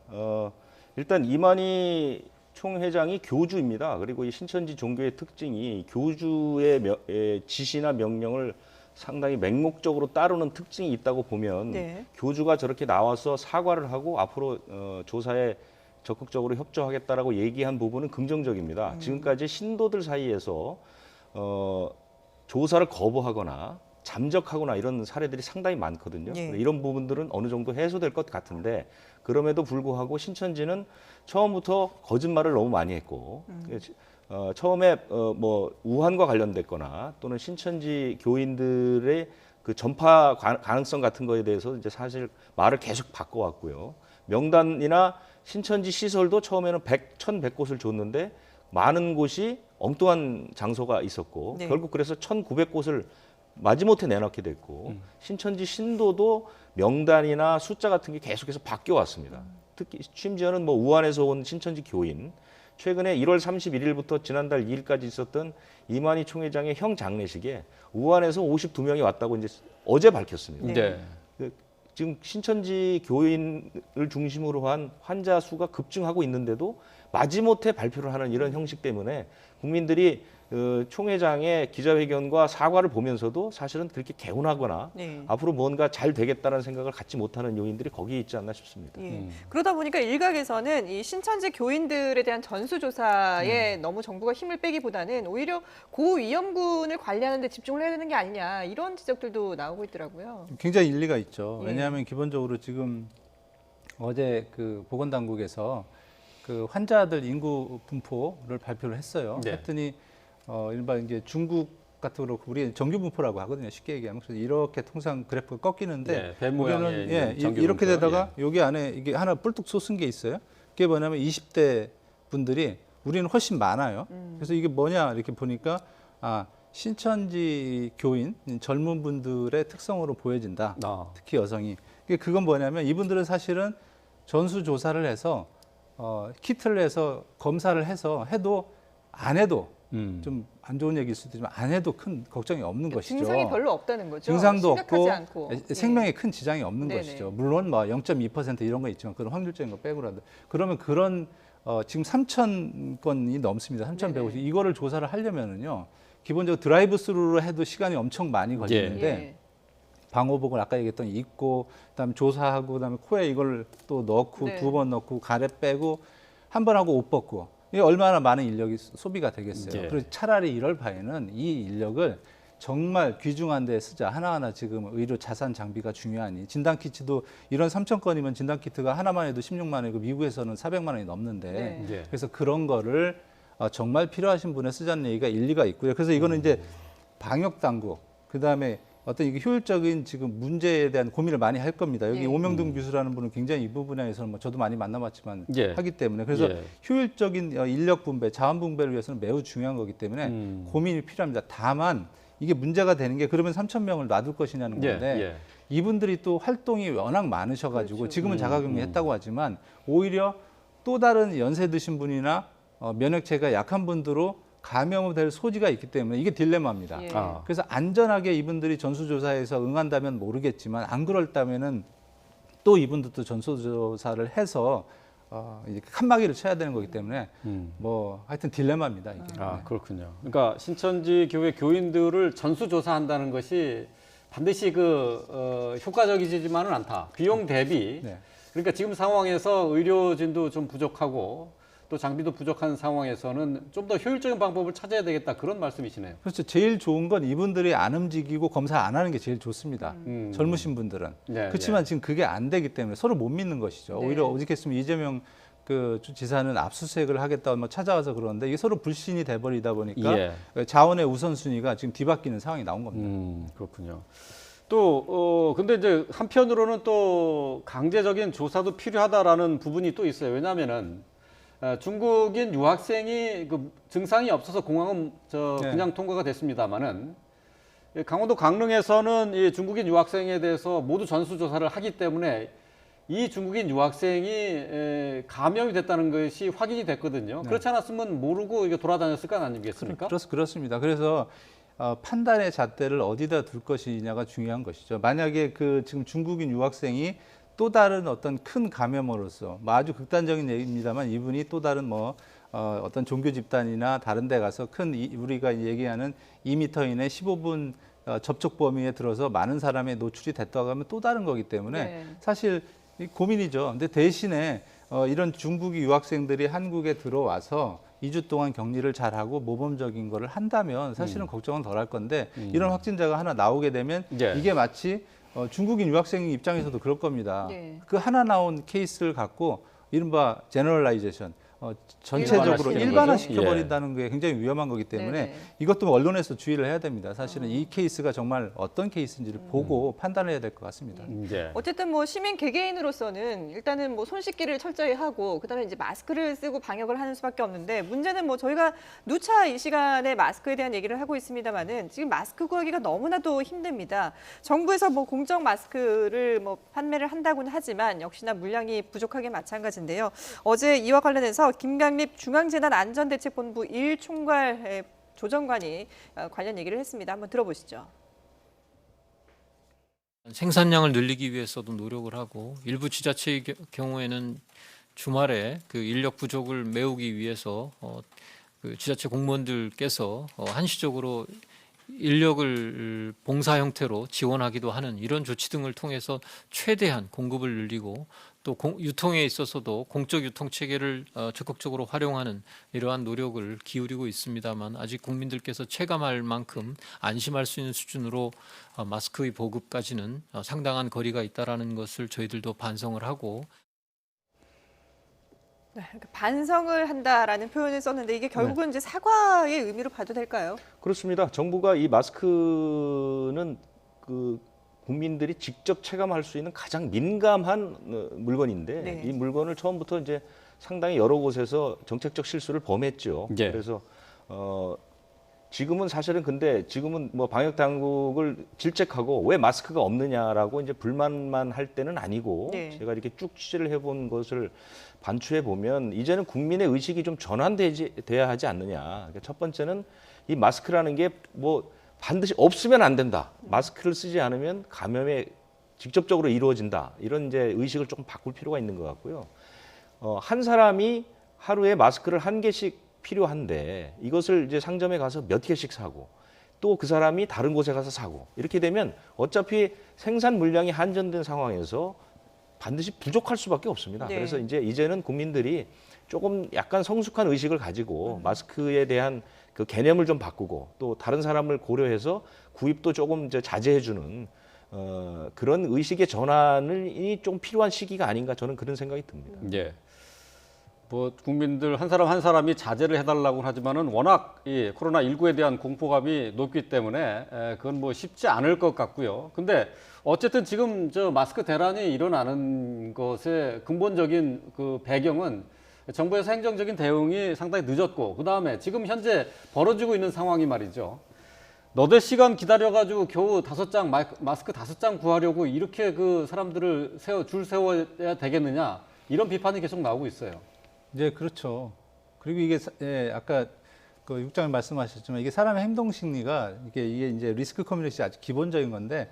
일단 이만희 총회장이 교주입니다. 그리고 이 신천지 종교의 특징이 교주의 지시나 명령을 상당히 맹목적으로 따르는 특징이 있다고 보면 네. 교주가 저렇게 나와서 사과를 하고 앞으로 조사에 적극적으로 협조하겠다라고 얘기한 부분은 긍정적입니다. 지금까지 신도들 사이에서 조사를 거부하거나 잠적하거나 이런 사례들이 상당히 많거든요. 예. 이런 부분들은 어느 정도 해소될 것 같은데 그럼에도 불구하고 신천지는 처음부터 거짓말을 너무 많이 했고 처음에 뭐 우한과 관련됐거나 또는 신천지 교인들의 그 전파 가능성 같은 거에 대해서 이제 사실 말을 계속 바꿔왔고요. 명단이나 신천지 시설도 처음에는 1,100곳을 줬는데 많은 곳이 엉뚱한 장소가 있었고 네. 결국 그래서 1,900곳을 마지못해 내놓게 됐고 신천지 신도도 명단이나 숫자 같은 게 계속해서 바뀌어 왔습니다. 특히 심지어는 뭐 우한에서 온 신천지 교인 최근에 1월 31일부터 지난달 2일까지 있었던 이만희 총회장의 형 장례식에 우한에서 52명이 왔다고 이제 어제 밝혔습니다. 네. 지금 신천지 교인을 중심으로 한 환자 수가 급증하고 있는데도 마지못해 발표를 하는 이런 형식 때문에 국민들이 총회장의 기자회견과 사과를 보면서도 사실은 그렇게 개운하거나 네. 앞으로 뭔가 잘 되겠다는 생각을 갖지 못하는 요인들이 거기에 있지 않나 싶습니다. 예. 그러다 보니까 일각에서는 이 신천지 교인들에 대한 전수조사에 너무 정부가 힘을 빼기보다는 오히려 고위험군을 관리하는 데 집중을 해야 되는 게 아니냐 이런 지적들도 나오고 있더라고요. 굉장히 일리가 있죠. 예. 왜냐하면 기본적으로 지금 어제 그 보건당국에서 그 환자들 인구 분포를 발표를 했어요. 네. 했더니 일반 이제 중국 같은 거 그렇고 우리 정규 분포라고 하거든요. 쉽게 얘기하면 그래서 이렇게 통상 그래프가 꺾이는데 네, 배 모양의 우리는 있는 정규 이렇게 분포요. 되다가 여기 안에 이게 하나 뿔뚝 솟은 게 있어요. 그게 뭐냐면 20대 분들이 우리는 훨씬 많아요. 그래서 이게 뭐냐 이렇게 보니까 신천지 교인 젊은 분들의 특성으로 보여진다. 아. 특히 여성이. 그건 뭐냐면 이분들은 사실은 전수 조사를 해서 키트를 해서 검사를 해서 해도 안 해도 좀 안 좋은 얘기일 수도 있지만 안 해도 큰 걱정이 없는 것이죠. 증상이 별로 없다는 거죠. 증상도 심각하지 없고 않고. 생명에 큰 지장이 없는 네네. 것이죠. 물론 뭐 0.2% 이런 거 있지만 그런 확률적인 거 빼고라도 그러면 그런 지금 3,000건이 넘습니다. 3,150. 이거를 조사를 하려면은요. 기본적으로 드라이브 스루로 해도 시간이 엄청 많이 걸리는데 예. 방호복을 아까 얘기했던 입고 그다음에 조사하고 그다음에 코에 이걸 또 넣고 네. 2번 넣고 가래 빼고 한 번 하고 옷 벗고 이게 얼마나 많은 인력이 소비가 되겠어요. 예. 그래서 차라리 이럴 바에는 이 인력을 정말 귀중한 데 쓰자. 하나하나 지금 의료 자산 장비가 중요하니 진단키트도 이런 3,000건이면 진단키트가 하나만 해도 16만 원이고 미국에서는 400만 원이 넘는데 네. 예. 그래서 그런 거를 정말 필요하신 분에 쓰자는 얘기가 일리가 있고요. 그래서 이거는 이제 방역 당국 그다음에 어떤 이게 효율적인 지금 문제에 대한 고민을 많이 할 겁니다. 여기 예. 오명등 교수라는 분은 굉장히 이 부분에서는 뭐 저도 많이 만나봤지만 예. 하기 때문에 그래서 예. 효율적인 인력 분배, 자원 분배를 위해서는 매우 중요한 거기 때문에 고민이 필요합니다. 다만 이게 문제가 되는 게 그러면 3,000명을 놔둘 것이냐는 예. 건데 예. 이분들이 또 활동이 워낙 많으셔가지고 그렇죠. 지금은 자가격리했다고 하지만 오히려 또 다른 연세 드신 분이나 면역체가 약한 분들로 감염될 소지가 있기 때문에 이게 딜레마입니다. 예. 아. 그래서 안전하게 이분들이 전수조사에서 응한다면 모르겠지만 안 그럴다면은 또 이분들도 전수조사를 해서 이제 칸막이를 쳐야 되는 거기 때문에 뭐 하여튼 딜레마입니다 이게. 아, 그렇군요. 그러니까 신천지 교회 교인들을 전수조사한다는 것이 반드시 효과적이지만은 않다. 비용 대비. 네. 그러니까 지금 상황에서 의료진도 좀 부족하고 또 장비도 부족한 상황에서는 좀 더 효율적인 방법을 찾아야 되겠다. 그런 말씀이시네요. 그렇죠. 제일 좋은 건 이분들이 안 움직이고 검사 안 하는 게 제일 좋습니다. 젊으신 분들은. 네, 그렇지만 지금 그게 안 되기 때문에 서로 못 믿는 것이죠. 네. 오히려 어저께으면 이재명 그 지사는 압수수색을 하겠다 뭐 찾아와서 그러는데 이게 서로 불신이 돼버리다 보니까 예. 자원의 우선순위가 지금 뒤바뀌는 상황이 나온 겁니다. 그렇군요. 또 근데 이제 한편으로는 또 강제적인 조사도 필요하다라는 부분이 또 있어요. 왜냐하면은 중국인 유학생이 그 증상이 없어서 공항은 네. 그냥 통과가 됐습니다만은 강원도 강릉에서는 이 중국인 유학생에 대해서 모두 전수조사를 하기 때문에 이 중국인 유학생이 감염이 됐다는 것이 확인이 됐거든요. 네. 그렇지 않았으면 모르고 이게 돌아다녔을 건 아니겠습니까? 그렇습니다. 그래서 판단의 잣대를 어디다 둘 것이냐가 중요한 것이죠. 만약에 그 지금 중국인 유학생이 또 다른 어떤 큰 감염으로서 뭐 아주 극단적인 얘기입니다만 이분이 또 다른 어떤 종교 집단이나 다른 데 가서 우리가 얘기하는 2m 이내 15분 접촉 범위에 들어서 많은 사람에 노출이 됐다고 하면 또 다른 거기 때문에 네. 사실 고민이죠. 근데 대신에 이런 중국인 유학생들이 한국에 들어와서 2주 동안 격리를 잘하고 모범적인 거를 한다면 사실은 걱정은 덜 할 건데 이런 확진자가 하나 나오게 되면 예. 이게 마치 중국인 유학생 입장에서도 그럴 겁니다. 네. 그 하나 나온 케이스를 갖고 이른바 제너럴라이제이션 전체적으로 일반화시키는 일반화시켜버린다는 게 굉장히 위험한 거기 때문에 네네. 이것도 언론에서 주의를 해야 됩니다. 사실은 이 케이스가 정말 어떤 케이스인지를 보고 판단을 해야 될 것 같습니다. 예. 어쨌든 뭐 시민 개개인으로서는 일단은 뭐 손 씻기를 철저히 하고 그다음에 이제 마스크를 쓰고 방역을 하는 수밖에 없는데 문제는 뭐 저희가 누차 이 시간에 마스크에 대한 얘기를 하고 있습니다만은 지금 마스크 구하기가 너무나도 힘듭니다. 정부에서 뭐 공적 마스크를 뭐 판매를 한다고는 하지만 역시나 물량이 부족하게 마찬가지인데요. 어제 이와 관련해서 김강립 중앙재난안전대책본부 1총괄 조정관이 관련 얘기를 했습니다. 한번 들어보시죠. 생산량을 늘리기 위해서도 노력을 하고 일부 지자체의 경우에는 주말에 그 인력 부족을 메우기 위해서 그 지자체 공무원들께서 한시적으로 인력을 봉사 형태로 지원하기도 하는 이런 조치 등을 통해서 최대한 공급을 늘리고 또 유통에 있어서도 공적 유통 체계를 적극적으로 활용하는 이러한 노력을 기울이고 있습니다만 아직 국민들께서 체감할 만큼 안심할 수 있는 수준으로 마스크의 보급까지는 상당한 거리가 있다라는 것을 저희들도 반성을 하고 네, 반성을 한다라는 표현을 썼는데 이게 결국은 이제 사과의 의미로 봐도 될까요? 그렇습니다. 정부가 이 마스크는 그 국민들이 직접 체감할 수 있는 가장 민감한 물건인데 네. 이 물건을 처음부터 이제 상당히 여러 곳에서 정책적 실수를 범했죠. 예. 그래서 지금은 사실은 근데 지금은 뭐 방역 당국을 질책하고 왜 마스크가 없느냐라고 이제 불만만 할 때는 아니고 네. 제가 이렇게 쭉 취재를 해본 것을 반추해 보면 이제는 국민의 의식이 좀 전환돼야 하지 않느냐. 그러니까 첫 번째는 이 마스크라는 게 뭐 반드시 없으면 안 된다. 마스크를 쓰지 않으면 감염에 직접적으로 이루어진다. 이런 이제 의식을 조금 바꿀 필요가 있는 것 같고요. 한 사람이 하루에 마스크를 1개씩 필요한데 이것을 이제 상점에 가서 몇 개씩 사고 또 그 사람이 다른 곳에 가서 사고 이렇게 되면 어차피 생산 물량이 한정된 상황에서 반드시 부족할 수밖에 없습니다. 네. 그래서 이제는 국민들이 조금 약간 성숙한 의식을 가지고 마스크에 대한 그 개념을 좀 바꾸고 또 다른 사람을 고려해서 구입도 조금 이제 자제해주는 그런 의식의 전환이 좀 필요한 시기가 아닌가 저는 그런 생각이 듭니다. 예. 뭐 국민들 한 사람 한 사람이 자제를 해달라고 하지만은 워낙 이 코로나19에 대한 공포감이 높기 때문에 그건 뭐 쉽지 않을 것 같고요. 근데 어쨌든 지금 저 마스크 대란이 일어나는 것의 근본적인 그 배경은 정부에서 행정적인 대응이 상당히 늦었고 그다음에 지금 현재 벌어지고 있는 상황이 말이죠. 너댓 시간 기다려가지고 겨우 5장 마스크 5장 구하려고 이렇게 그 사람들을 줄 세워야 되겠느냐 이런 비판이 계속 나오고 있어요. 이제 그렇죠. 그리고 이게 아까 그 육장님 말씀하셨지만 이게 사람의 행동 심리가 이게 이제 리스크 커뮤니티 아주 기본적인 건데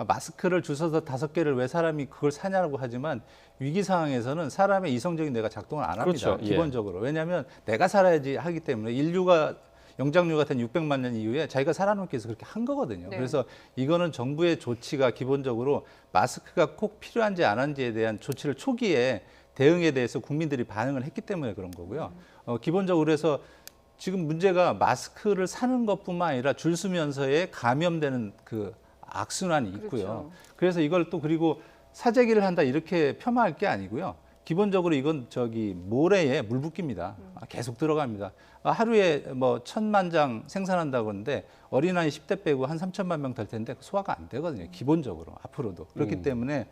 마스크를 줄 서서 5개를 왜 사람이 그걸 사냐고 하지만 위기 상황에서는 사람의 이성적인 뇌가 작동을 안 합니다. 그렇죠. 기본적으로. 왜냐하면 내가 살아야지 하기 때문에 인류가 영장류가 된 600만 년 이후에 자기가 살아남기 위해서 그렇게 한 거거든요. 네. 그래서 이거는 정부의 조치가 기본적으로 마스크가 꼭 필요한지 안 한지에 대한 조치를 초기에 대응에 대해서 국민들이 반응을 했기 때문에 그런 거고요. 기본적으로 그래서 지금 문제가 마스크를 사는 것뿐만 아니라 줄 서면서의 감염되는 그 악순환이 있고요. 그렇죠. 그래서 이걸 또 그리고 사재기를 한다 이렇게 폄하할 게 아니고요. 기본적으로 이건 모래에 물 붓기입니다. 계속 들어갑니다. 하루에 뭐 1,000만 장 생산한다고 하는데 어린아이 10대 빼고 한 3천만 명 될 텐데 소화가 안 되거든요. 기본적으로 앞으로도. 그렇기 때문에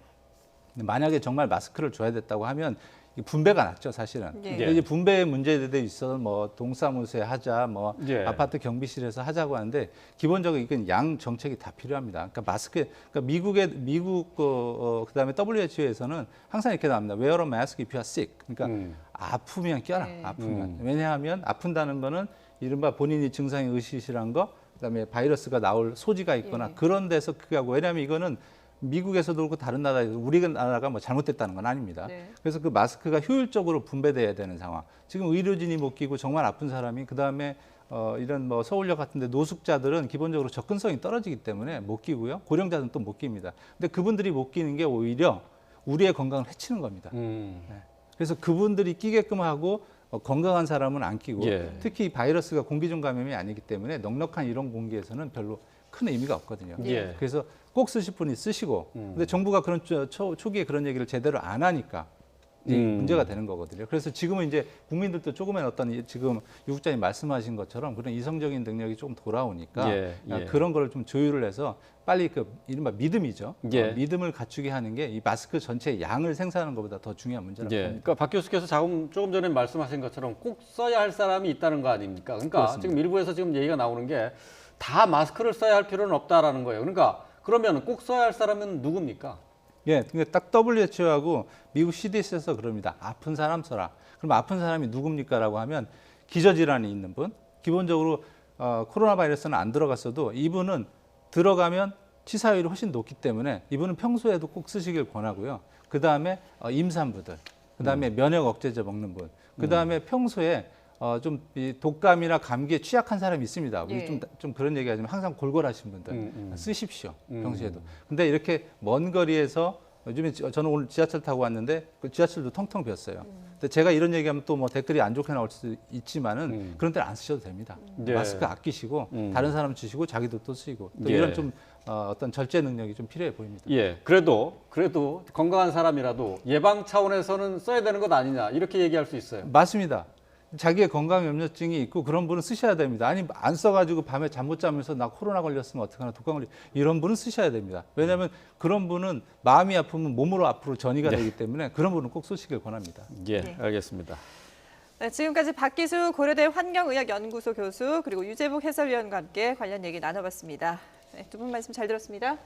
만약에 정말 마스크를 줘야 됐다고 하면 분배가 났죠, 사실은. 예. 근데 이제 분배의 문제에 있어서 뭐 동사무소에 하자, 뭐 예. 아파트 경비실에서 하자고 하는데 기본적으로 이건 양 정책이 다 필요합니다. 그러니까 미국 그다음에 WHO에서는 항상 이렇게 나옵니다. Wear a mask if you are sick. 그러니까 아프면 껴라. 네. 아프면. 왜냐하면 아픈다는 거는 이른바 본인이 증상이 의시실한 거, 그다음에 바이러스가 나올 소지가 있거나 예. 그런 데서 그게 하고 왜냐하면 이거는 미국에서도 그렇고 다른 나라에서 우리나라가 뭐 잘못됐다는 건 아닙니다. 네. 그래서 그 마스크가 효율적으로 분배돼야 되는 상황. 지금 의료진이 못 끼고 정말 아픈 사람이 그다음에 이런 뭐 서울역 같은데 노숙자들은 기본적으로 접근성이 떨어지기 때문에 못 끼고요. 고령자들은 또 못 낍니다. 근데 그분들이 못 끼는 게 오히려 우리의 건강을 해치는 겁니다. 그래서 그분들이 끼게끔 하고 건강한 사람은 안 끼고 예. 특히 바이러스가 공기중 감염이 아니기 때문에 넉넉한 이런 공기에서는 별로 큰 의미가 없거든요. 예. 그래서 꼭 쓰실 분이 쓰시고 근데 정부가 그런 초기에 그런 얘기를 제대로 안 하니까 이제 문제가 되는 거거든요. 그래서 지금은 이제 국민들도 조금은 어떤 지금 유 국장님 말씀하신 것처럼 그런 이성적인 능력이 조금 돌아오니까 그런 거를 좀 조율을 해서 빨리 그 이른바 믿음이죠. 믿음을 갖추게 하는 게 이 마스크 전체 양을 생산하는 것보다 더 중요한 문제라고 봅니다. 그러니까 박 교수께서 조금 전에 말씀하신 것처럼 꼭 써야 할 사람이 있다는 거 아닙니까? 그러니까 그렇습니다. 지금 일부에서 지금 얘기가 나오는 게 다 마스크를 써야 할 필요는 없다라는 거예요. 그러니까 그러면 꼭 써야 할 사람은 누굽니까? 그러니까 딱 WHO하고 미국 CDC에서 그럽니다. 아픈 사람 써라. 그럼 아픈 사람이 누굽니까라고 하면 기저질환이 있는 분, 기본적으로 코로나 바이러스는 안 들어갔어도 이분은 들어가면 치사율이 훨씬 높기 때문에 이분은 평소에도 꼭 쓰시길 권하고요. 그 다음에 임산부들, 그 다음에 면역 억제제 먹는 분, 그 다음에 평소에 좀 이 독감이나 감기에 취약한 사람이 있습니다. 우리 좀 그런 얘기하지만 항상 골골하신 분들 쓰십시오. 평소에도. 근데 이렇게 먼 거리에서 요즘에 저는 오늘 지하철 타고 왔는데 그 지하철도 텅텅 비었어요. 근데 제가 이런 얘기하면 또 뭐 댓글이 안 좋게 나올 수 있지만은 그런 데는 안 쓰셔도 됩니다. 마스크 아끼시고 다른 사람 주시고 자기도 또 쓰시고 또 이런 좀 어떤 절제 능력이 좀 필요해 보입니다. 그래도 건강한 사람이라도 예방 차원에서는 써야 되는 것 아니냐 이렇게 얘기할 수 있어요. 맞습니다. 자기의 건강 염려증이 있고 그런 분은 쓰셔야 됩니다. 아니 안 써가지고 밤에 잠 못 자면서 나 코로나 걸렸으면 어떡하나 독감 걸리 이런 분은 쓰셔야 됩니다. 왜냐하면 그런 분은 마음이 아프면 몸으로 앞으로 전이가 되기 때문에 그런 분은 꼭 쓰시길 권합니다. 알겠습니다. 네, 지금까지 박기수 고려대 환경의학연구소 교수 그리고 유재복 해설위원과 함께 관련 얘기 나눠봤습니다. 네, 두 분 말씀 잘 들었습니다.